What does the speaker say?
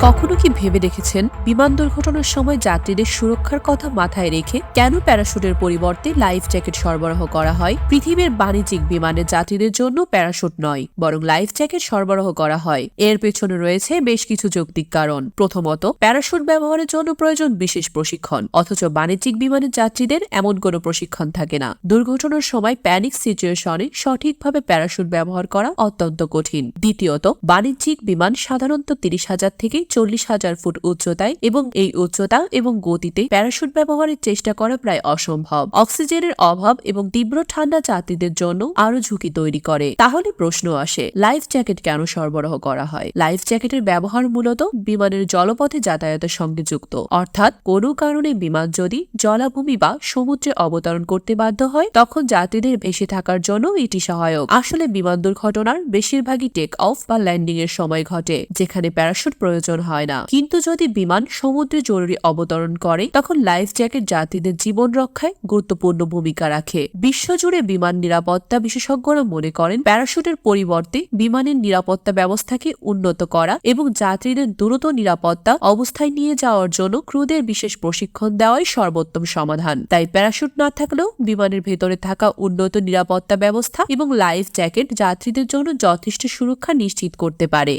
কখনো কি ভেবে দেখেছেন বিমান দুর্ঘটনার সময় যাত্রীদের সুরক্ষার কথা মাথায় রেখে কেন প্যারাশুটের পরিবর্তে লাইফ জ্যাকেট সরবরাহ করা হয়? পৃথিবীর বাণিজ্যিক বিমানের যাত্রীদের জন্য প্যারাশুট নয়, বরং লাইফ জ্যাকেট সরবরাহ করা হয়। এর পেছনে রয়েছে বেশ কিছু যৌক্তিক কারণ। প্রথমত, প্যারাশুট ব্যবহারের জন্য প্রয়োজন বিশেষ প্রশিক্ষণ, অথচ বাণিজ্যিক বিমানের যাত্রীদের এমন কোনো প্রশিক্ষণ থাকে না। দুর্ঘটনার সময় প্যানিক সিচুয়েশনে সঠিকভাবে প্যারাশুট ব্যবহার করা অত্যন্ত কঠিন। দ্বিতীয়ত, বাণিজ্যিক বিমান সাধারণত 30,000 থেকে 40,000 ফুট উচ্চতায়, এবং এই উচ্চতা এবং গতিতে প্যারাশুট ব্যবহারের চেষ্টা করা প্রায় অসম্ভব। অক্সিজেনের অভাব এবং তীব্র ঠান্ডা যাত্রীদের জন্য আরো ঝুঁকি তৈরি করে। তাহলে প্রশ্ন আসে, লাইফ জ্যাকেট কেন সরবরাহ করা হয়? লাইফ জ্যাকেটের ব্যবহার মূলত বিমানের জলপথে যাতায়াতের সঙ্গে যুক্ত, অর্থাৎ কোনো কারণে বিমান যদি জলাভূমি বা সমুদ্রে অবতরণ করতে বাধ্য হয়, তখন যাত্রীদের ভেসে থাকার জন্য এটি সহায়ক। আসলে বিমান দুর্ঘটনার বেশিরভাগই টেক অফ বা ল্যান্ডিং এর সময় ঘটে, যেখানে প্যারাশুট প্রয়োজন হয় না। কিন্তু যদি বিমান সমুদ্রে জরুরি অবতরণ করে, তখন লাইফ জ্যাকেট যাত্রীদের জীবন রক্ষায় গুরুত্বপূর্ণ ভূমিকা রাখে। বিশ্বজুড়ে বিমান নিরাপত্তা বিশেষজ্ঞরা মনে করেন, প্যারাশুটের পরিবর্তে বিমানের নিরাপত্তা ব্যবস্থাকে উন্নত করা এবং যাত্রীদের দ্রুত নিরাপত্তা অবস্থায় নিয়ে যাওয়ার জন্য ক্রুদের বিশেষ প্রশিক্ষণ দেওয়াই সর্বোত্তম সমাধান। তাই প্যারাশুট না থাকলেও বিমানের ভেতরে থাকা উন্নত নিরাপত্তা ব্যবস্থা এবং লাইফ জ্যাকেট যাত্রীদের জন্য যথেষ্ট সুরক্ষা নিশ্চিত করতে পারে।